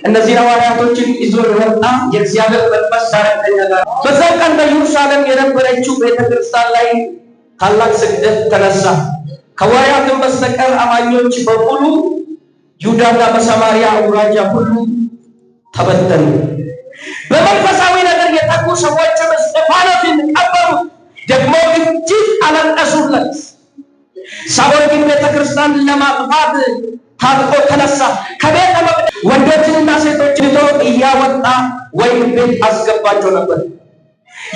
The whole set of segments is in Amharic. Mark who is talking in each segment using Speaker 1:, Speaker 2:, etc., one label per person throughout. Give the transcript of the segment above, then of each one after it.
Speaker 1: እነዚህ ሐዋርያቶችን ይዞ የወጣ የእግዚአብሔር መንፈስ ሳይተኛ በዛው ቀን በኢየሩሳሌም የነበረችው ቤተክርስቲያን ላይ ታላቅ ስግደት ተነሳ። ከሐዋርያትም በስተቀር አማኞች በሙሉ ይሁዳና በሰማርያ አውራጃ ሁሉ ተበተኑ። በመንፈሳዊ ነገር የጠቁ ሰዎችም እስጢፋኖስን ቀበሩ፣ ደግሞ እጅግ አለቀሱለት። ሳኦል ግን ቤተክርስቲያንን ለማጥፋት ታጥቆ ተነሳ። ከቤተ መቅደስ ወንዶችንና ሴቶችን ይዞ እያወጣ ወይን ቤት አስገባቸው ነበር።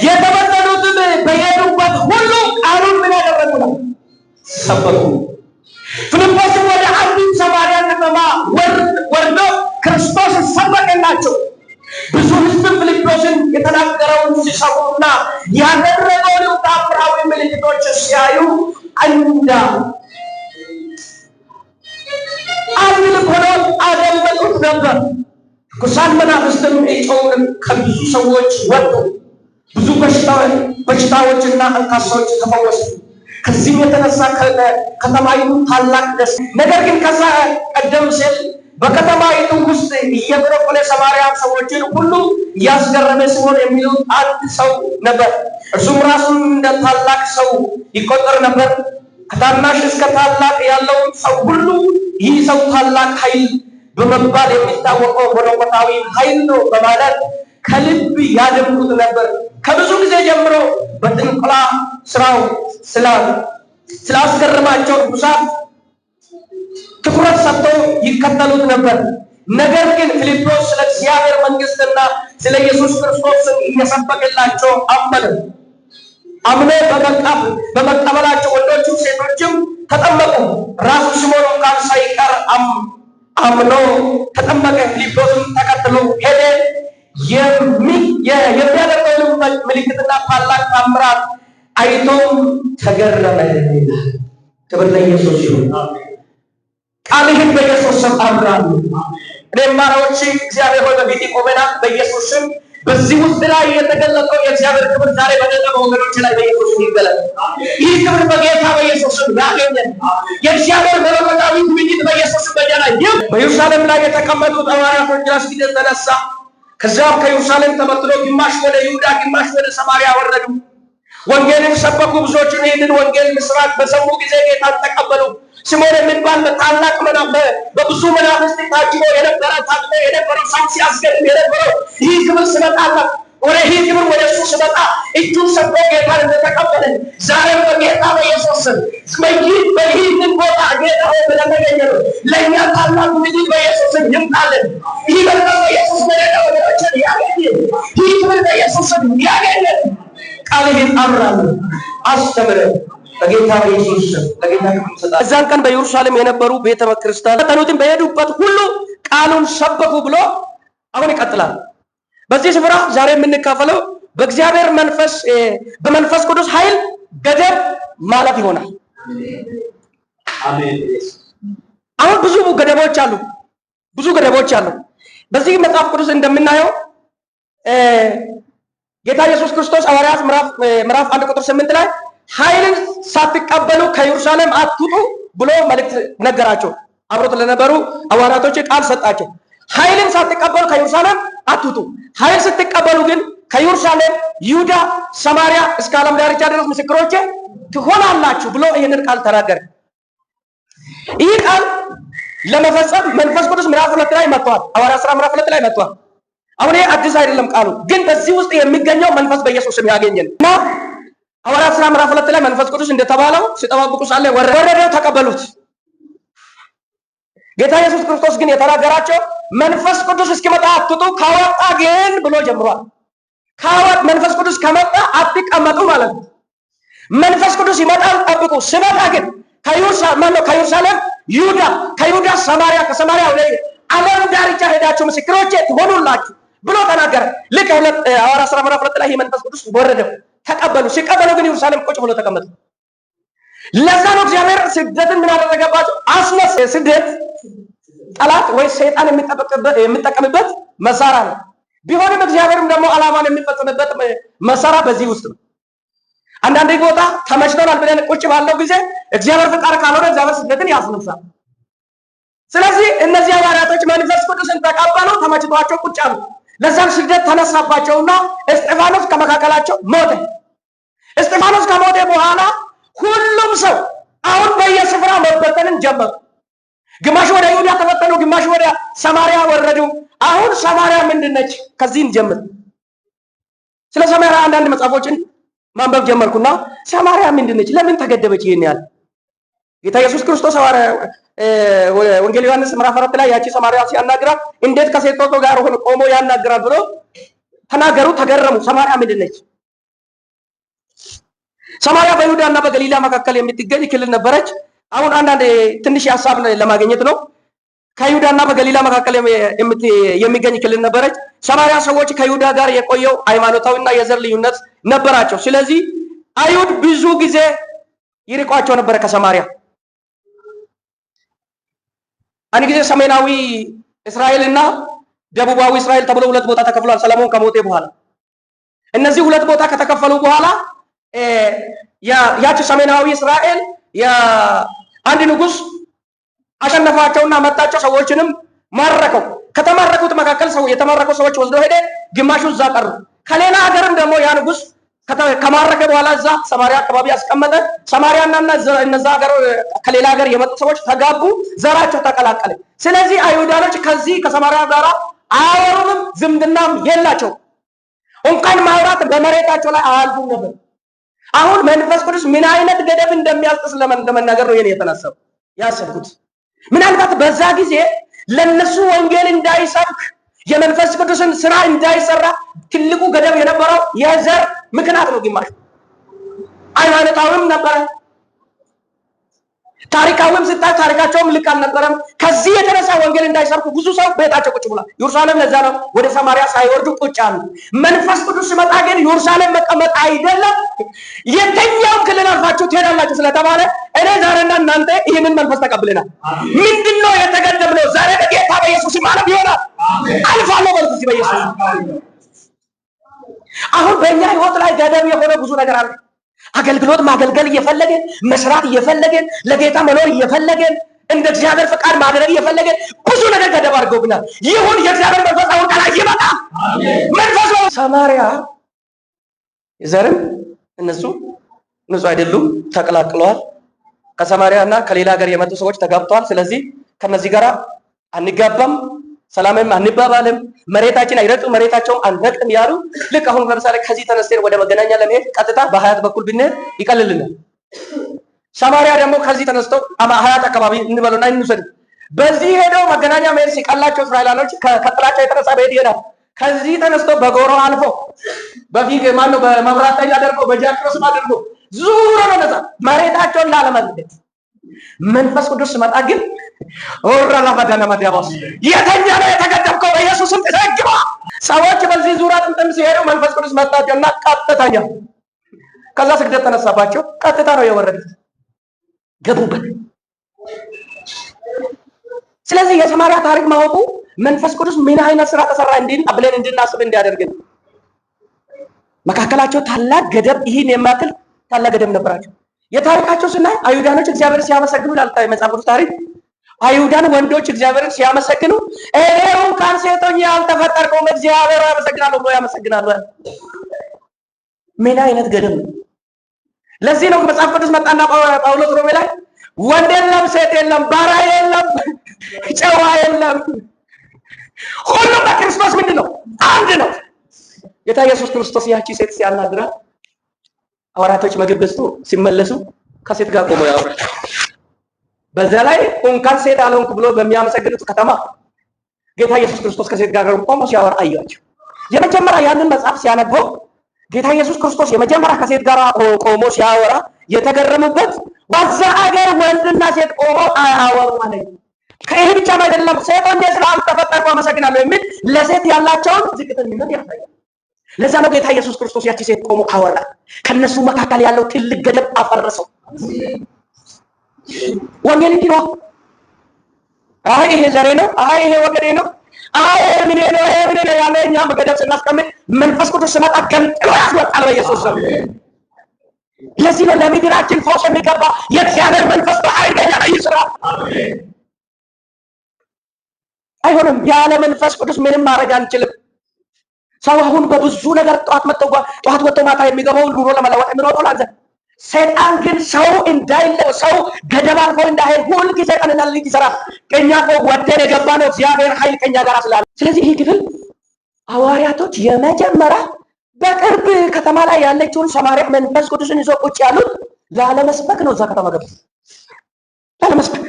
Speaker 1: የተበተኑትም በሄዱበት ሁሉ ቃሉን ምን ያደረጉ ነው? ሰበኩ። ፊልጶስም ወደ አንዲት ሰማርያ ከተማ ወርዶ ክርስቶስ ሰበከላቸው። ብዙ ሕዝብ ፊልጶስን የተናገረውን ሲሰሙና ያደረገውን ተአምራዊ ምልክቶች ሲያዩ አንድ ልብ ሆነው አደመጡት ነበር። ርኩሳን መናፍስትም እጮውን ከብዙ ሰዎች ወጡ። ብዙ በሽታዎችና አንካሶች ተፈወሱ። ከዚህም የተነሳ ከተማይቱ ታላቅ ደስ። ነገር ግን ከዛ ቀደም ሲል በከተማይቱ ውስጥ እየበረቆለ ሰማርያ ሰዎችን ሁሉ እያስገረመ ሲሆን የሚሉት አንድ ሰው ነበር። እርሱም ራሱን እንደ ታላቅ ሰው ይቆጠር ነበር። ከታናሽ እስከ ታላቅ ያለውን ሰው ሁሉ ይህ ሰው ታላቅ ኃይል በመባል የሚታወቀው መለኮታዊ ኃይል ነው በማለት ከልብ ያደምጡት ነበር። ከብዙ ጊዜ ጀምሮ በጥንቆላ ስራው ስላስገረማቸው ርኩሳን ትኩረት ሰጥተው ይከተሉት ነበር። ነገር ግን ፊልጶስ ስለ እግዚአብሔር መንግስትና ስለ ኢየሱስ ክርስቶስ እየሰበከላቸው አምነው በመቀበላቸው ወንዶቹ ሴቶችም ተጠመቁ። ራሱ ስምዖን እንኳን ሳይቀር አምኖ ተጠመቀ። ፊልጶስም ተከትሎ ሄደ። የሚያደርገውን ምልክትና ታላቅ ታምራት አይቶም ተገረመ። ክብር ለኢየሱስ ይሁን። ቃልህን በኢየሱስ ስም አምራለሁ። እኔም ባሪያዎች እግዚአብሔር ሆይ በፊት ቆመናል። በኢየሱስ ስም በዚህ ውስጥ ላይ የተገለጠው የእግዚአብሔር ክብር ዛሬ በደቀ ወገኖች ላይ በኢየሱስ ስም ይገለጥ። ይህ ክብር በጌታ በኢየሱስ ስም ያገኘን። የእግዚአብሔር መለኮታዊ ጉብኝት በኢየሱስ ስም በእኛ ላይ ይሁን። በኢየሩሳሌም ላይ የተቀመጡት ሐዋርያቶች ስግደት ተነሳ። ከዚያም ከኢየሩሳሌም ተበትነው ግማሽ ወደ ይሁዳ ግማሽ ወደ ሰማርያ ወረዱ። ወንጌልን ሰበኩ። ብዙዎችን ይህንን ወንጌል ምስራች በሰሙ ጊዜ ጌታን ተቀበሉ። ስምዖን የሚባል በታላቅ በብዙ መናፍስት ታጅቦ የነበረው ሰው ሲያስገድም የነበረው ይህ ክብር ስመጣለት ይህ ክብር ወደ እሱ ስመጣ እጁን ሰጥቶ ጌታን እንደተቀበለ ዛሬም በጌታ በኢየሱስ ስም በይህንን ቦታ ጌታ ሆይ ብለን ተገኘነው። ለእኛ ታላቅ ምድር በኢየሱስ ስም ይምጣልን። ይህ በረከት በኢየሱስ በደቀ ወገኖችን ያገኘ ይህ ክብር በኢየሱስ ስም ያገኘን። ቃልህን አምራለሁ፣ አስተምረን በጌታ በኢየሱስ ስም ለጌታ ክብር እንሰጣለን። እዛን ቀን በኢየሩሳሌም የነበሩ ቤተ ክርስቲያን ተኑትን በሄዱበት ሁሉ ቃሉን ሰበኩ ብሎ አሁን ይቀጥላል። በዚህ ስፍራ ዛሬ የምንካፈለው በእግዚአብሔር መንፈስ በመንፈስ ቅዱስ ኃይል ገደብ ማለት ይሆናል። አሜን። አሁን ብዙ ገደቦች አሉ። በዚህ መጽሐፍ ቅዱስ እንደምናየው ጌታ ኢየሱስ ክርስቶስ ሐዋርያት ምዕራፍ 1 ቁጥር 8 ላይ ኃይልን ሳትቀበሉ ከኢየሩሳሌም አትውጡ ብሎ መልእክት ነገራቸው። አብሮት ለነበሩ ሐዋርያቶች ቃል ሰጣቸው። ኃይልን ሳትቀበሉ ከኢየሩሳሌም አትውጡ፣ ኃይል ስትቀበሉ ግን ከኢየሩሳሌም፣ ይሁዳ፣ ሰማርያ እስከ ዓለም ዳርቻ ድረስ ምስክሮቼ ትሆናላችሁ ብሎ ይህንን ቃል ተናገረ። ይህ ቃል ለመፈጸም መንፈስ ቅዱስ ምዕራፍ 2 ላይ መጥቷል። ሐዋርያት ሥራ ምዕራፍ 2 ላይ መጥቷል። አሁን ይሄ አዲስ አይደለም ቃሉ፣ ግን በዚህ ውስጥ የሚገኘው መንፈስ በኢየሱስ ስም ያገኘን እና ሐዋርያት ሥራ ምዕራፍ 2 ላይ መንፈስ ቅዱስ እንደተባለው ሲጠባበቁ ሳለ ወረደው፣ ተቀበሉት። ጌታ ኢየሱስ ክርስቶስ ግን የተናገራቸው መንፈስ ቅዱስ እስኪመጣ አትውጡ፣ ካወጣ ግን ብሎ ጀምሯል። መንፈስ ቅዱስ ከመጣ አትቀመጡ ማለት ነው። መንፈስ ቅዱስ ይመጣል ጠብቁ። ሲመጣ ግን ከኢየሩሳሌም ይሁዳ፣ ከይሁዳ ሰማርያ፣ ከሰማርያ ወደ ዓለም ዳርቻ ሄዳችሁ ምስክሮቼ ትሆኑላችሁ ብሎ ተናገረ። ልክ ሐዋርያት ሥራ ምዕራፍ 2 ላይ መንፈስ ቅዱስ ወረደ። ተቀበሉ። ሲቀበሉ ግን ኢየሩሳሌም ቁጭ ብሎ ተቀመጡ። ለዛ ነው እግዚአብሔር ስደትን ምን አደረገባቸው? አስነስ። ስደት ጠላት ወይ ሰይጣን የሚጠቀምበት መሳሪያ ነው። ቢሆንም እግዚአብሔርም ደግሞ ዓላማን የሚፈጽምበት መሳሪያ በዚህ ውስጥ ነው። አንዳንድ ቦታ ተመችቶናል ብለን ቁጭ ባለው ጊዜ እግዚአብሔር ፍቃድ ካልሆነ እግዚአብሔር ስደትን ያስነሳል። ስለዚህ እነዚህ ሐዋርያቶች መንፈስ ቅዱስን ተቀበሉ፣ ተመችቷቸው ቁጭ አሉ። ለዛም ስደት ተነሳባቸውና እስጢፋኖስ ከመካከላቸው ሞተ። እስጢፋኖስ ከሞተ በኋላ ሁሉም ሰው አሁን በየስፍራ መበተንን ጀመሩ። ግማሽ ወደ ይሁዳ ተበተኑ፣ ግማሽ ወደ ሰማርያ ወረዱ። አሁን ሰማርያ ምንድነች? ከዚህ እንጀምር። ስለ ሰማርያ አንዳንድ መጽሐፎችን ማንበብ ጀመርኩና ሰማርያ ምንድነች? ለምን ተገደበች? ይሄን ያህል ጌታ ኢየሱስ ክርስቶስ ወንጌል ዮሐንስ ምዕራፍ 4 ላይ ያቺ ሰማርያ ሲያናግራት እንዴት ከሴቶቹ ጋር ቆሞ ያናግራል ብሎ ተናገሩ፣ ተገረሙ። ሰማርያ ምንድነች? ሰማርያ በይሁዳና በገሊላ መካከል የምትገኝ ክልል ነበረች። አሁን አንዳንድ ትንሽ ሐሳብ ለማግኘት ነው። ከይሁዳና በገሊላ መካከል የሚገኝ ክልል ነበረች። ሰማርያ ሰዎች ከይሁዳ ጋር የቆየው ሃይማኖታዊና የዘር ልዩነት ነበራቸው። ስለዚህ አይሁድ ብዙ ጊዜ ይርቋቸው ነበር ከሰማርያ። አንድ ጊዜ ሰሜናዊ እስራኤልና ደቡባዊ እስራኤል ተብሎ ሁለት ቦታ ተከፍሏል፣ ሰለሞን ከሞተ በኋላ። እነዚህ ሁለት ቦታ ከተከፈሉ በኋላ ያቺ ሰሜናዊ እስራኤል አንድ ንጉስ አሸነፋቸውና መጣቸው፣ ሰዎችንም ማረከው። ከተማረኩት መካከል የተማረኩ ሰዎች ወስዶ ሄደ፣ ግማሹ እዛ ቀሩ። ከሌላ ሀገርም ደግሞ ያ ንጉስ ከማረከ በኋላ እዛ ሰማርያ አካባቢ ያስቀመጠ። ሰማርያና እነዛ ሀገር ከሌላ ሀገር የመጡ ሰዎች ተጋቡ፣ ዘራቸው ተቀላቀለ። ስለዚህ አይሁዳኖች ከዚህ ከሰማርያ ጋር አያወሩም፣ ዝምድናም የላቸው። እንኳን ማውራት በመሬታቸው ላይ አያልፉም ነበር። አሁን መንፈስ ቅዱስ ምን አይነት ገደብ እንደሚያስጥስ ለመናገር ነው የተነሳው ያሰብኩት። ምናልባት በዛ ጊዜ ለነሱ ወንጌል እንዳይሰብክ የመንፈስ ቅዱስን ስራ እንዳይሰራ ትልቁ ገደብ የነበረው የዘር ምክንያት ነው። ግማሽ ሃይማኖታዊም ነበረ፣ ታሪካዊም ስታይ ታሪካቸውም ልክ አልነበረም። ከዚህ የተነሳ ወንጌል እንዳይሰብኩ ብዙ ሰው ቤታቸው ቁጭ ብሏል። ኢየሩሳሌም ለዛ ነው ወደ ሰማርያ ሳይወርዱ ቁጭ አሉ። መንፈስ ቅዱስ ሲመጣ ግን ኢየሩሳሌም መቀመጥ አይደለም፣ የትኛውም ክልል አልፋችሁ ትሄዳላችሁ ስለተባለ እኔ ዛሬና እናንተ ይህንን መንፈስ ተቀብለናል። ምንድነው የተገደብነው? ዛሬ በጌታ በኢየሱስ ማለት ይሆናል አልፋለሁ በልኩ በኢየሱስ። አሁን በእኛ ህይወት ላይ ገደብ የሆነ ብዙ ነገር አለ። አገልግሎት ማገልገል እየፈለገን መስራት እየፈለገን ለጌታ መኖር እየፈለገን እንደ እግዚአብሔር ፈቃድ ማድረግ እየፈለገን ብዙ ነገር ገደብ አድርገውብናል። ይሁን የእግዚአብሔር መንፈስ አሁን ከላይ ይመጣ። መንፈስ ሰማርያ ዘርም እነሱ ንጹህ አይደሉም፣ ተቀላቅለዋል። ከሰማርያና ከሌላ ሀገር የመጡ ሰዎች ተጋብተዋል። ስለዚህ ከነዚህ ጋር አንጋባም፣ ሰላምም አንባባልም፣ መሬታችን አይረጡ፣ መሬታቸውም አንረቅም ያሉ። ልክ አሁን ለምሳሌ ከዚህ ተነስተን ወደ መገናኛ ለመሄድ ቀጥታ በሀያት በኩል ብንሄድ ይቀልልናል። ሰማርያ ደግሞ ከዚህ ተነስተው ሀያት አካባቢ እንበሉና እንውሰድ። በዚህ ሄደው መገናኛ መሄድ ሲቀላቸው እስራኤላኖች ከጥላቻው የተነሳ በሄድ ይሄዳል። ከዚህ ተነስተው በጎሮ አልፎ በፊግ ማነው በመብራት ላይ አድርጎ በጃክሮስም አድርጎ ዙሮ ነው ነፃ መሬታቸውን ላለመልከት። መንፈስ ቅዱስ ሲመጣ ግን ኦራ ለማዳና ማዲያባስ የተኛ ነው የተገደብከው በኢየሱስም ተዘግባ። ሰዎች በዚህ ዙሪያ ጥምጥም ሲሄዱ መንፈስ ቅዱስ መጣቸውና ቀጥታኛ ከዛ ስግደት ተነሳባቸው። ቀጥታ ነው የወረዱት፣ ገቡበት። ስለዚህ የሰማርያ ታሪክ ማወቁ መንፈስ ቅዱስ ምን አይነት ስራ ተሰራ ብለን እንድናስብ እንዲያደርግን። መካከላቸው ታላቅ ገደብ፣ ይህን የማክል ታላቅ ገደብ ነበራቸው። የታሪካቸው ስናይ አይሁዳኖች እግዚአብሔር ሲያመሰግኑ ላልታይ መጽሐፍ ቅዱስ ታሪክ አይሁዳን ወንዶች እግዚአብሔርን ሲያመሰግኑ እኔው እንኳን ሴቶኝ ያልተፈጠርኩም እግዚአብሔር ያመሰግናሉ ብሎ ያመሰግናሉ። ምን አይነት ገደብ ነው! ለዚህ ነው መጽሐፍ ቅዱስ መጣና ጳውሎስ ሮሜ ላይ ወንድ የለም ሴት የለም ባሪያ የለም ጨዋ የለም ሁሉም በክርስቶስ ምንድን ነው? አንድ ነው። ጌታ ኢየሱስ ክርስቶስ ያቺ ሴት ሲያናግራት ሐዋርያቶች ምግብ በልተው ሲመለሱ ከሴት ጋር ቆሞ ያወራል። በዛ ላይ እንኳን ሴት አልሆንኩ ብሎ በሚያመሰግኑት ከተማ ጌታ ኢየሱስ ክርስቶስ ከሴት ጋር ቆሞ ሲያወራ አያቸው። የመጀመሪያ ያንን መጽሐፍ ሲያነበው ጌታ ኢየሱስ ክርስቶስ የመጀመሪያ ከሴት ጋር ቆሞ ሲያወራ የተገረሙበት በዛ አገር ወንድና ሴት ቆሞ አያወሩ ማለት ነው። ከይሄ ብቻም አይደለም፣ ሴት ወንድ ስላልተፈጠርኩ አመሰግናለሁ የሚል ለሴት ያላቸውን ዝቅተኝነት ያሳያል። ለዛ ነው ጌታ ኢየሱስ ክርስቶስ ያቺ ሴት ቆሞ አወራ። ከነሱ መካከል ያለው ትልቅ ገደብ አፈረሰው። ወንጌል እንዲህ ነው። አይ ይሄ ዘሬ ነው፣ አይ ይሄ ወገኔ ነው፣ አይ ምን ነው ምን ነው ያለ እኛ በገደብ ስናስቀምጥ መንፈስ ቅዱስ ሲመጣ ገንጥሎ ያስወጣል በኢየሱስ ስም። ለዚህ ነው ለምድራችን ፈውስ የሚገባ የእግዚአብሔር መንፈስ በኃይል ላይ ይስራ። አይሆንም፣ ያለ መንፈስ ቅዱስ ምንም ማድረግ አንችልም። ሰው አሁን በብዙ ነገር ጠዋት ወጥቶ ማታ የሚገባው ኑሮ ለመለወጥ የሚሮጠው ላዘ ሰይጣን ግን ሰው እንዳይለው ሰው ገደብ አልፎ እንዳይሄድ ሁል ጊዜ ቀንና ሌሊት ይሰራል። ከኛ ወደን የገባ ነው እግዚአብሔር ኃይል ከኛ ጋር ስላለ። ስለዚህ ይህ ክፍል ሐዋርያቶች የመጀመሪያ በቅርብ ከተማ ላይ ያለችውን ሰማርያ መንፈስ ቅዱስን ይዞ ቁጭ ያሉት ላለመስበክ ነው። እዛ ከተማ ገቡ ላለመስበክ።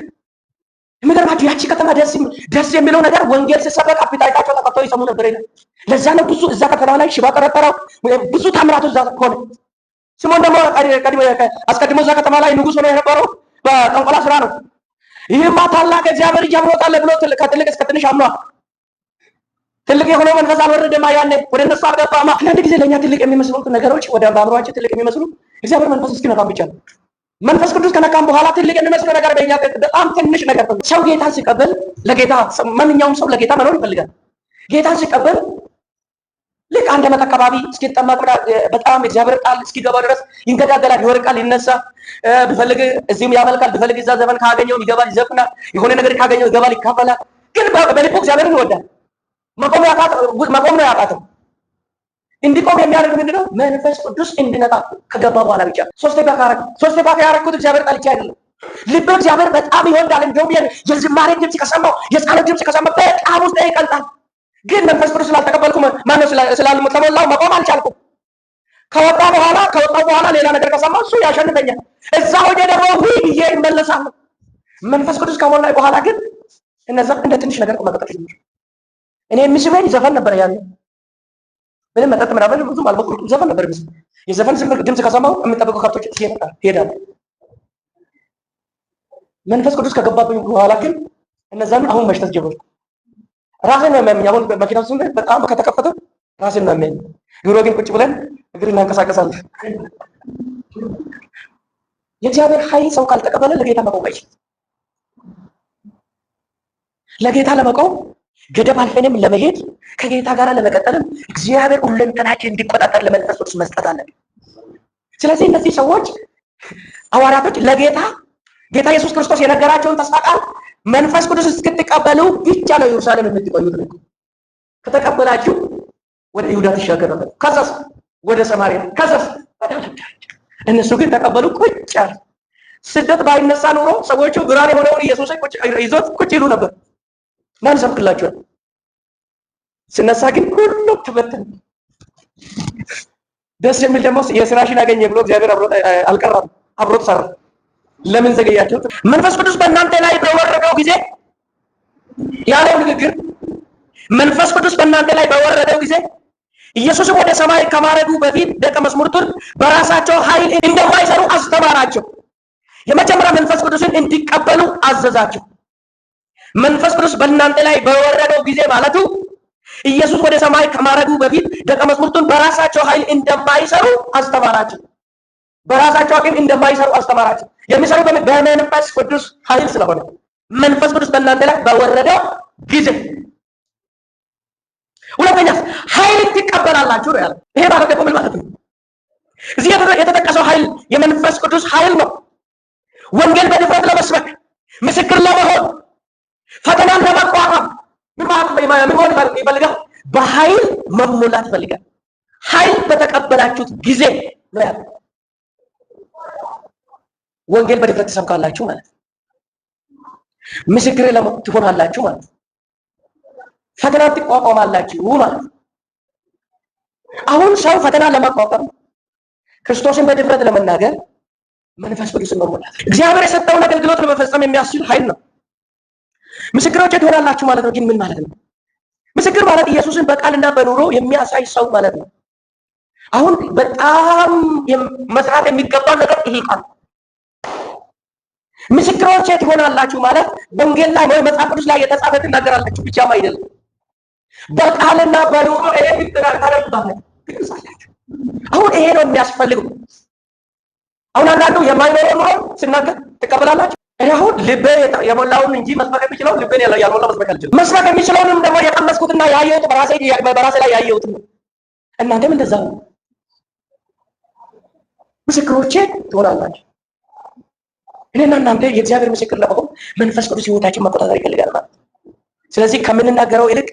Speaker 1: የሚገርማችሁ ያቺ ከተማ ደስ የሚለው ነገር ወንጌል ሲሰበክ አፒታይታቸው ተከፍቶ ይሰሙ ነበር ይላል። ለዛ ነው ብዙ እዛ ከተማ ላይ ሽባ ጠረጠረው ብዙ ታምራቶች እዛ ሆነ። ስምዖን ደግሞ አስቀድሞ እዛ ከተማ ላይ ንጉሥ ሆኖ የነበረው በጠንቆላ ስራ ነው። ይህማ ታላቅ እግዚአብሔር ልጅ አምሮታል ብሎ ከትልቅ እስከ ትንሽ አምኗል። ትልቅ የሆነው መንፈስ አልወረደማ ያኔ ወደ እነሱ አልገባማ። አንዳንድ ጊዜ ለእኛ ትልቅ የሚመስሉት ነገሮች ወደ በአእምሯችን ትልቅ የሚመስሉ እግዚአብሔር መንፈስ እስኪነካም ብቻ ነው። መንፈስ ቅዱስ ከነካም በኋላ ትልቅ የሚመስለው ነገር በእኛ በጣም ትንሽ ነገር ነው። ሰው ጌታን ሲቀበል ለጌታ ማንኛውም ሰው ለጌታ መኖር ይፈልጋል። ጌታን ሲቀበል ልክ አንድ ዓመት አካባቢ እስኪጠመቅ በጣም እግዚአብሔር ቃል እስኪገባው ድረስ ይንገዳገላል፣ ይወርቃል፣ ይነሳ። ቢፈልግ እዚህም ያመልካል፣ ቢፈልግ እዛ ዘመን ካገኘው ይገባል፣ ይዘፍናል፣ የሆነ ነገር ካገኘው ይገባል፣ ይካፈላል። ግን በልቡ እግዚአብሔርን ይወዳል። መቆም ነው ያቃተው። እንዲቆም የሚያደርግ ምንድነው? መንፈስ ቅዱስ እንዲነጣ ከገባ በኋላ ብቻ። ሶስቴ ባካ ያረኩት እግዚአብሔር ጣልቻ አይደለም። ልብ እግዚአብሔር በጣም ይወዳል። እንደውም የዝማሬ ድምፅ ከሰማው የጸሎት ድምፅ ከሰማው በጣም ውስጥ ይቀልጣል። ግን መንፈስ ቅዱስ ስላልተቀበልኩ ማነው ስላልተሞላው መቆም አልቻልኩም። ከወጣው በኋላ ሌላ ነገር ከሰማው እሱ ያሸንፈኛል። እዛ ሆኜ ደግሞ ብዬ እመለሳለሁ። መንፈስ ቅዱስ ከሞላኝ በኋላ ግን እነዛ እንደ ትንሽ ነገር መቀጠል ጀመሩ። እኔ የሚስበኝ ዘፈን ነበር ያኔ። ምንም መጠጥ ምናምን ብዙም አልበኩልኩም። ዘፈን ነበር የሚስበኝ። የዘፈን ድምፅ ከሰማው የምጠብቀው ከብቶች ይሄዳሉ። መንፈስ ቅዱስ ከገባብኝ በኋላ ግን እነዛን አሁን መሽተት ጀመርኩ። ራሴን ነው የሚያመኝ። አሁን መኪና ውስጥ በጣም ከተከፈተ ራሴን ነው የሚያመኝ። ድሮ ግን ቁጭ ብለን እግር እናንቀሳቀሳለን። የእግዚአብሔር ኃይል ሰው ካልተቀበለ ለጌታ መቆም አይችልም። ለጌታ ለመቆም ገደብ አልፈንም ለመሄድ ከጌታ ጋር ለመቀጠልም እግዚአብሔር ሁለንተናችን እንዲቆጣጠር ለመንፈስ ቅዱስ መስጠት አለብን። ስለዚህ እነዚህ ሰዎች ሐዋርያቶች ለጌታ ኢየሱስ ክርስቶስ የነገራቸውን ተስፋ ቃል መንፈስ ቅዱስ እስክትቀበሉ ብቻ ነው ኢየሩሳሌም የምትቆዩት ነው። ከተቀበላችሁ ወደ ይሁዳ ትሻገራላችሁ፣ ከዛስ ወደ ሰማርያ፣ ከዛስ ወደ ዓለም ዳርቻ። እነሱ ግን ተቀበሉ፣ ቁጭ አሉ። ስደት ባይነሳ ኖሮ ሰዎቹ ብርሃን የሆነውን ኢየሱስን ይዞት ቁጭ ይሉ ነበር። ማን ሰብክላችኋል? ሲነሳ ግን ሁሉም ተበተነ። ደስ የሚል ደግሞ የስራሽን አገኘ ብሎ እግዚአብሔር አልቀረም፣ አብሮት ሰራ። ለምን ዘገያችሁ? መንፈስ ቅዱስ በእናንተ ላይ በወረደው ጊዜ ያለው ንግግር መንፈስ ቅዱስ በእናንተ ላይ በወረደው ጊዜ ኢየሱስም ወደ ሰማይ ከማረጉ በፊት ደቀ መዛሙርቱን በራሳቸው ኃይል እንደማይሰሩ አስተማራቸው። የመጀመሪያ መንፈስ ቅዱስን እንዲቀበሉ አዘዛቸው። መንፈስ ቅዱስ በእናንተ ላይ በወረደው ጊዜ ማለቱ ኢየሱስ ወደ ሰማይ ከማረጉ በፊት ደቀ መዛሙርቱን በራሳቸው ኃይል እንደማይሰሩ አስተማራቸው። በራሳቸው አቅም እንደማይሰሩ አስተማራቸው። የሚሰሩ በመንፈስ ቅዱስ ኃይል ስለሆነ መንፈስ ቅዱስ በእናንተ ላይ በወረደው ጊዜ። ሁለተኛ ኃይል ትቀበላላችሁ ነው ያለው። ይሄ ማለት ደግሞ ምን ማለት ነው? እዚህ የተጠቀሰው ኃይል የመንፈስ ቅዱስ ኃይል ነው። ወንጌል በድፍረት ለመስበክ፣ ምስክር ለመሆን፣ ፈተናን ለመቋቋም ምን ሆን ይፈልጋል? በኃይል መሞላት ይፈልጋል። ኃይል በተቀበላችሁት ጊዜ ነው ያለው። ወንጌል በድፍረት ትሰብካላችሁ ማለት ነው። ምስክር ትሆናላችሁ ማለት ነው። ፈተና ትቋቋማላችሁ ማለት ነው። አሁን ሰው ፈተና ለመቋቋም ክርስቶስን በድፍረት ለመናገር መንፈስ ቅዱስን መሞላት እግዚአብሔር የሰጠውን አገልግሎት ለመፈጸም የሚያስችል ኃይል ነው። ምስክሮች ትሆናላችሁ ማለት ነው። ግን ምን ማለት ነው? ምስክር ማለት ኢየሱስን በቃልና በኑሮ የሚያሳይ ሰው ማለት ነው። አሁን በጣም መስራት የሚገባው ነገር ይሄ ቃል ምስክሮቼ ትሆናላችሁ ማለት ወንጌል ላይ ወይ መጽሐፍ ቅዱስ ላይ የተጻፈ ትናገራላችሁ ብቻም አይደለም። በቃልና በኑሮ ይሄ ታደርጉታላችሁ። አሁን ይሄ ነው የሚያስፈልገው። አሁን አንዳንዱ የማይኖረው ኑሮ ሲናገር ትቀበላላችሁ። እኔ አሁን ልቤ የሞላውን እንጂ መስበክ የሚችለው ልቤን ያልሞላ መስበክ አልችልም። መስበክ የሚችለውንም ደግሞ የቀመስኩትና ያየሁት በራሴ ላይ ያየሁት ነው። እናንተም እንደዛ ነው። ምስክሮቼ ትሆናላችሁ። እኔና እናንተ የእግዚአብሔር ምስክር ለመሆን መንፈስ ቅዱስ ሕይወታችን መቆጣጠር ይፈልጋል ማለት። ስለዚህ ከምንናገረው ይልቅ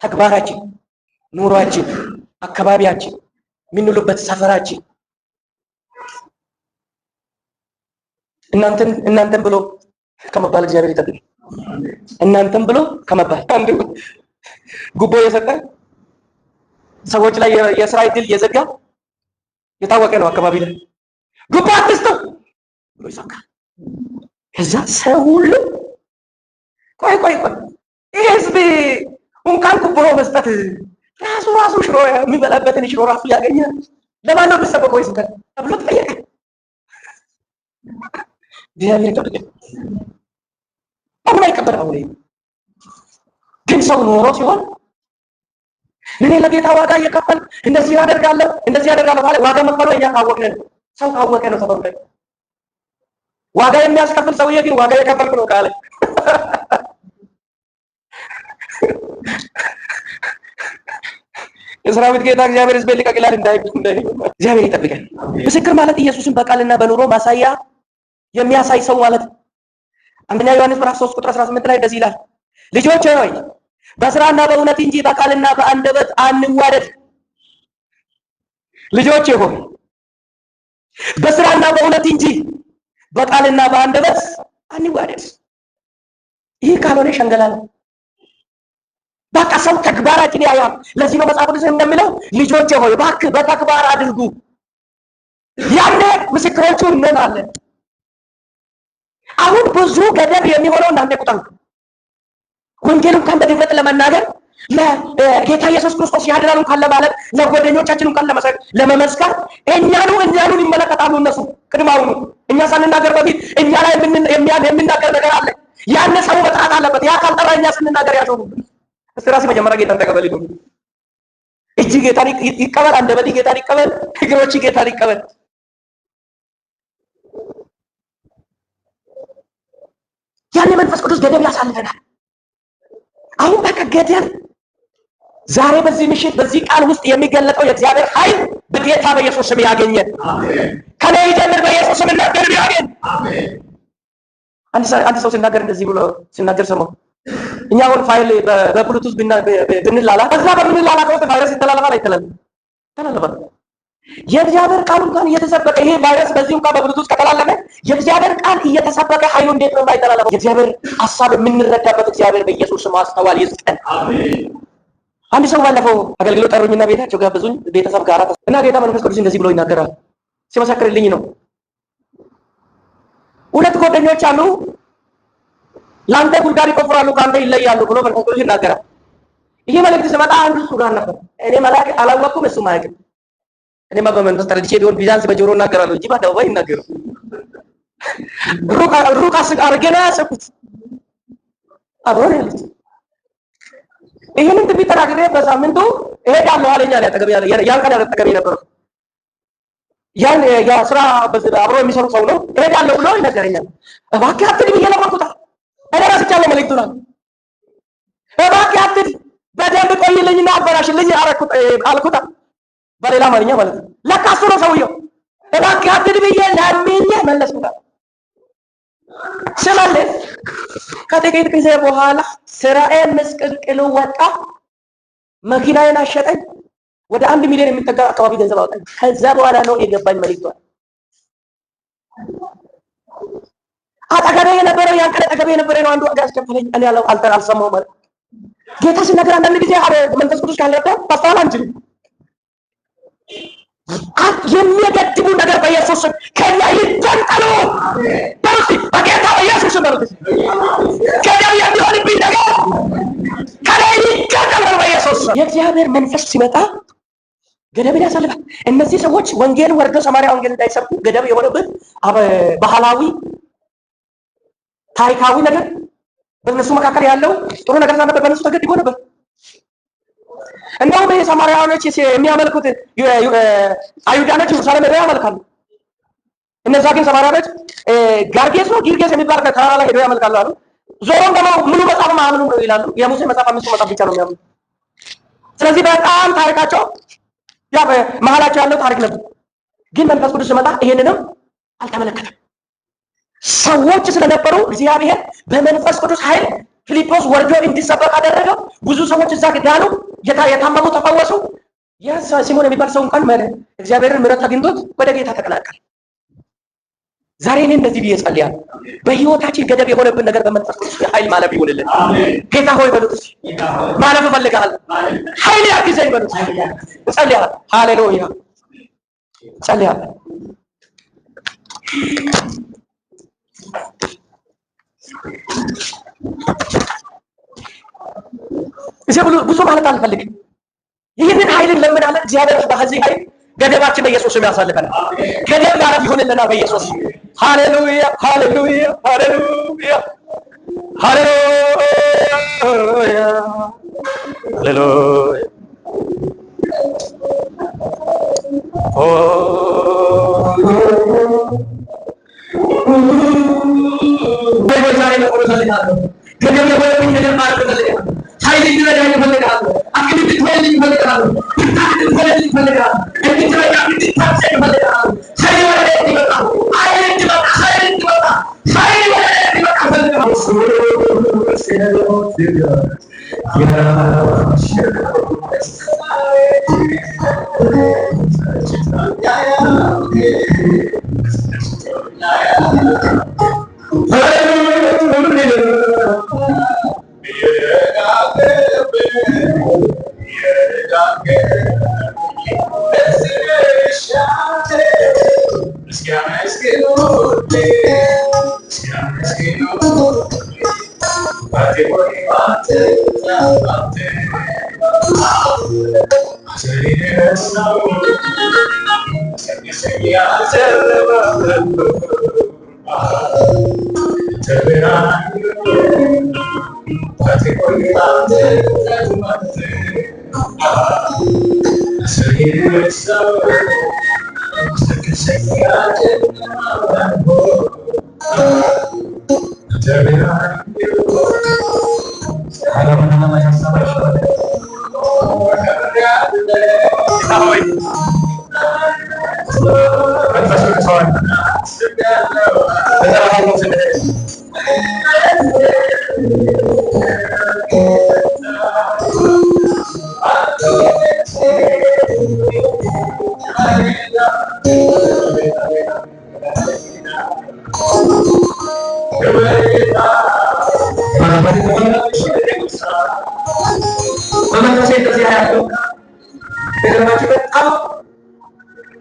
Speaker 1: ተግባራችን፣ ኑሯችን፣ አካባቢያችን፣ የምንውልበት ሰፈራችን እናንተን ብሎ ከመባል እግዚአብሔር ይጠብቅ። እናንተን ብሎ ከመባል አንዱ ጉቦ የሰጠ ሰዎች ላይ የስራ ዕድል የዘጋ የታወቀ ነው። አካባቢ ላይ ጉቦ አትስጠው ብሎ ይሰብካል። ከዛ ሰው ሁሉ ቆይ ይህ ህዝብ እንኳን ጉቦ መስጠት ራሱ ሽሮ የሚበላበትን ሽሮ ራሱ ያገኛል። ለማን ነው የምትሰበከው ይስብከል ተብሎ ተጠየቀ። እግዚአብሔር ይጠብቅ። አሁን አይቀበል። አሁን ግን ሰው ኖሮ ሲሆን እኔ ለጌታ ዋጋ እየከፈል እንደዚህ ያደርጋለሁ ማለት ዋጋ መክፈሉ እኛ ካወቅን ነው። ሰው ካወቀ ነው ሰበብ ላይ ዋጋ የሚያስከፍል ሰውዬ ግን ዋጋ የከፈልኩ ነው ካለ የሰራዊት ጌታ እግዚአብሔር ሕዝቤን ልቀቅ ይላል። እግዚአብሔር ይጠብቀን። ምስክር ማለት ኢየሱስን በቃልና በኑሮ ማሳያ የሚያሳይ ሰው ማለት ነው። አንደኛ ዮሐንስ ምዕራፍ 3 ቁጥር 18 ላይ እንደዚህ ይላል፣ ልጆች ሆይ በስራና በእውነት እንጂ በቃልና በአንደበት አንዋደድ። ልጆች ሆይ በስራና በእውነት እንጂ በቃልና በአንደበት አንዋደድ። ይህ ካልሆነ ሸንገላ ነው። በቃ ሰው ተግባራችን ያያል። ለዚህ ነው መጽሐፍ ቅዱስ እንደሚለው ልጆች ሆይ እባክህ በተግባር አድርጉ፣ ያኔ ምስክሮቹ እንሆናለን። አሁን ብዙ ገደብ የሚሆነው እናንተ ቁጠሩ። ወንጌል እንኳን በድፍረት ለመናገር ለጌታ ኢየሱስ ክርስቶስ ያድናል እንኳን ለማለት ለጓደኞቻችን እንኳን ለመመስከር እኛኑ ይመለከታሉ። እነሱ ቅድማውኑ እኛ ሳንናገር በፊት እኛ ላይ የምናገር ነገር አለ። ያን ሰው መጥራት አለበት። ያ ካልጠራ እኛ ስንናገር ያሾፉብን። እስቲ ራሴ መጀመሪያ ጌታን ተቀበል ይሉ እጅ ጌታን ይቀበል፣ አንደበት ጌታን ይቀበል፣ እግሮች ጌታን ይቀበል። ያን መንፈስ ቅዱስ ገደብ ያሳልፈናል። አሁን በቃ ገደብ ዛሬ በዚህ ምሽት በዚህ ቃል ውስጥ የሚገለጠው የእግዚአብሔር ኃይል በጌታ በኢየሱስ ስም ያገኘን። ከኔ ይጀምር በኢየሱስ ስም እናገር ያገኝ። አንድ ሰው ሲናገር እንደዚህ ብሎ ሲናገር ሰማሁ። እኛ አሁን ፋይል በብሉቱዝ ብንላላ ከዛ በምንላላ ከውስጥ ቫይረስ ይተላለፋል አይተላለፍም? ይተላለፋል። የእግዚአብሔር ቃል እንኳን እየተሰበከ ይሄ ቫይረስ በዚህ እንኳን በብሉቱዝ ከተላለፈ የእግዚአብሔር ቃል እየተሰበከ ኃይሉ እንዴት ነው የማይተላለፈው? የእግዚአብሔር ሐሳብ የምንረዳበት እግዚአብሔር በኢየሱስ ስም ማስተዋል ይስጠን። አሜን። አንድ ሰው ባለፈው አገልግሎት ጠሩኝና ቤታቸው ጋበዙኝ ቤተሰብ ጋር እና ጌታ መንፈስ ቅዱስ እንደዚህ ብሎ ይናገራል። ሲመሰክርልኝ ነው። ሁለት ጓደኞች አሉ፣ ለአንተ ጉድጓድ ይቆፍራሉ፣ ከአንተ ይለያሉ ብሎ መንፈስ ቅዱስ ይናገራል። ይሄ መልእክት ሲመጣ አንዱ እሱ ጋር ነበር። እኔ መልአክ አላወቅኩም፣ እሱም አያውቅም። እኔማ በመንፈስ ተረድቼ ቢሆን ቢዛንስ በጆሮ እናገራለሁ እንጂ በአደባባይ ይናገሩ ሩቅ አድርጌ ነው ያሰብኩት። አብሮ ነው ያሉት። ይሄንን ትንቢት ተናግሬ በሳምንቱ እሄዳለሁ አለኝ አለ። አጠገብ ያለ ያን ቀን አጠገብ የነበረው ያን የስራ አብሮ የሚሰሩ ሰው ነው። እሄዳለሁ ብሎ ይነገረኛል። እባክህ አትሂድ ብዬ ለመንኩት። እኔ ራስቻለሁ መልእክቱን እባክህ አትሂድ በደንብ ቆይልኝና አበላሽልኝ አልኩት። በሌላ አማርኛ ማለት ነው። ለካ እሱ ነው ሰውየው። እባክህ አትሂድ ብዬ ለምኜ መለስኩት። ስመለስ ከጥቂት ጊዜ በኋላ ስራዬን ምስቅልቅሉ ወጣ። መኪናዬን አሸጠኝ። ወደ 1 ሚሊዮን የሚጠጋ አካባቢ ገንዘብ አወጣኝ። ከዛ በኋላ ነው የገባኝ መልእክቷ። አጠገቤ የነበረው ያን ቀን አጠገቤ የነበረ ነው አንዱ ዋጋ ያስከፈለኝ። እኔ አልሰማሁም ማለት ጌታ ሲናገር አንዳንድ ጊዜ መንፈስ ቅዱስ ካልረዳ ማስተዋል አንችልም። የሚገድቡ ነገር በኢየሱስ ስም ከኛ ይተንቀሉ። በጌታ በኢየሱስ ስም ገደብ የሚሆንብኝ ነገር ከላይ ይገደሉ። የእግዚአብሔር መንፈስ ሲመጣ ገደብን ያሳልፋል። እነዚህ ሰዎች ወንጌል ወርዶ ሰማርያ ወንጌል እንዳይሰብኩ ገደብ የሆነበት ባህላዊ ታሪካዊ ነገር በእነሱ መካከል ያለው ጥሩ ነገር ሳይሆን በእነሱ ተገድቦ ነበር። እንደውም የሰማርያኖች የሚያመልኩት አይሁዳኖች ኢየሩሳሌም ሄደው ያመልካሉ። እነዛ ግን ሰማርያኖች ጋርጌስ ነው ጊርጌስ የሚባል ተራራ ላይ ሄደው ያመልካሉ አሉ። ዞሮም ደግሞ ሙሉ መጽሐፍ ማምኑ ነው ይላሉ። የሙሴ መጽሐፍ 5 መጽሐፍ ብቻ ነው የሚያምኑ። ስለዚህ በጣም ታሪካቸው ያ በመሃላቸው ያለው ታሪክ ነበር። ግን መንፈስ ቅዱስ ሲመጣ ይሄንንም አልተመለከተም። ሰዎች ስለነበሩ እግዚአብሔር በመንፈስ ቅዱስ ኃይል ፊልጶስ ወርዶ እንዲሰበክ አደረገው። ብዙ ሰዎች እዛ ዳኑ፣ የታመሙ ተፈወሱ። ሲሞን የሚባል ሰው እንኳን እግዚአብሔርን ምሕረት አግኝቶት ወደ ጌታ ተቀላቀለ። ዛሬ እኔ እንደዚህ ብዬ ጸልያለሁ፣ በህይወታችን ገደብ የሆነብን ነገር በመንፈስ ቅዱስ ኃይል ማለፍ ይሁንልን። ጌታ ሆይ በሉት፣ ማለፍ እፈልጋለሁ፣ ኃይል ያግዘኝ በሉት። ጸልያለሁ። ሃሌሉያ ጸልያለሁ። ብዙ ማለት አልፈልግም። ይህንን ኃይልን ለምናለን እግዚአብሔር በዚህ ኃይል ገደባችን በኢየሱስ ስም ያሳልፈናል። ገደብ ማለፍ ይሁንልና በኢየሱስ ሃሌሉያ ሃሌሉያ ሃሌሉያ ሃሌሉያ ሃሌሉያ ገደብ የሆነብኝ ነገር ማለት እፈልጋለሁ። ኃይል እንዲረዳኝ እፈልጋለሁ። አቅም እንድትሆንልኝ እፈልጋለሁ። ብርታት እንድትሆንልኝ እፈልጋለሁ። እንድትረዳ እንድታሰኝ እፈልጋለሁ። ኃይል ወደ እኔ እንዲመጣ ኃይል እንዲመጣ ኃይል እንዲመጣ ኃይል ወደ እኔ እንዲመጣ እፈልጋለሁ።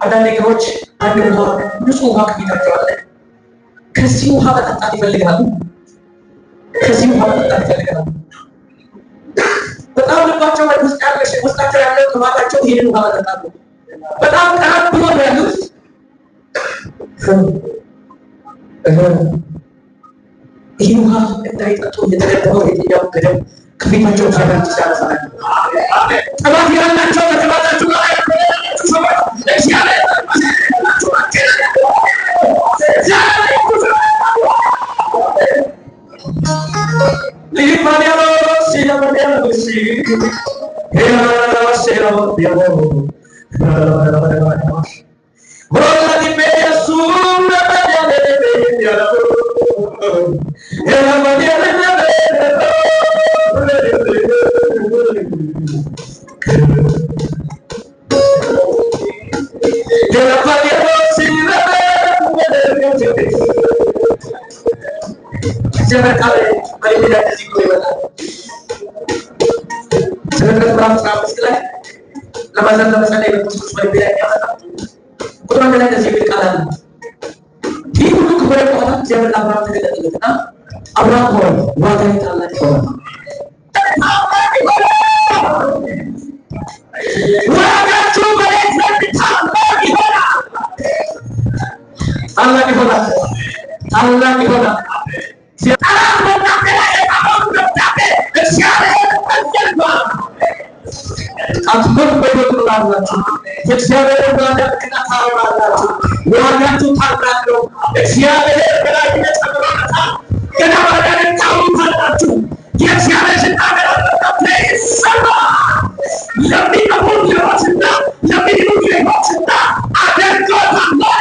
Speaker 1: አንዳንድ ነገሮች ንጹህ ውሃ ከፊታቸው አለ። ከዚህ ውሃ መጠጣት ይፈልጋሉ። ከዚህ ውሃ መጠጣት ይፈልጋሉ። በጣም ልባቸው ውስጣቸው ያለው ጥማታቸው ይህንን ውሃ መጠጣት ነው። በጣም ቀረብ ብሎ ነው ያሉት። ይህ ውሃ እንዳይጠጡ የተገደበው የትኛው ገደብ ከፊታቸው ሳዳት ሲያነሳል ጥማት ያላቸው በጥማታቸው ላይ ሰዎች እግዚአብሔር ታወራላችሁ። የእግዚአብሔር ማዳንና ታወራላችሁ። ዋጋችሁ ታላቅ ነው። እግዚአብሔር በላይ ተጨምሮለታል። ገና ማዳንን ታውቃላችሁ። የእግዚአብሔር ስናገር ይሰማ ለሚጠፉት ሕይወትና ለሚድኑት ሕይወትና አደርጎታለሁ።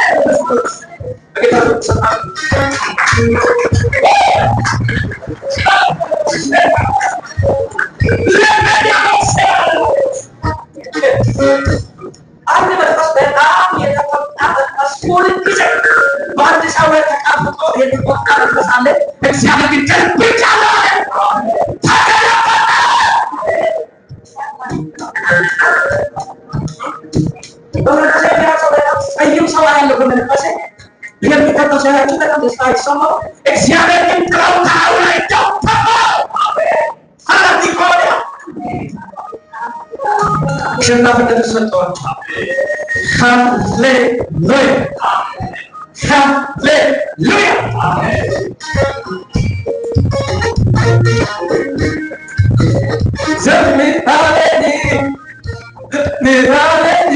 Speaker 1: አንድ መንፈስ በጣም የተቆጣ መንፈስ ሁልጊዜ በአንድ ሰው ላይ ተቀምጦ የተቆጣ መንፈስ አለ። እግዚአብሔር ግን ገልብጫለሁ ጠይም ሰው ያለው በመንፈሴ የሚከተው ሰያችሁ በጣም ደስታ ይሰማው። እግዚአብሔር ግን ጥራው ታው ላይ ደውተው አላቲ ኮሪያ አሸናፊነት ተሰጥቷል። ሃሌሉያ ሃሌሉያ። ዘምራለኒ ዘምራለኒ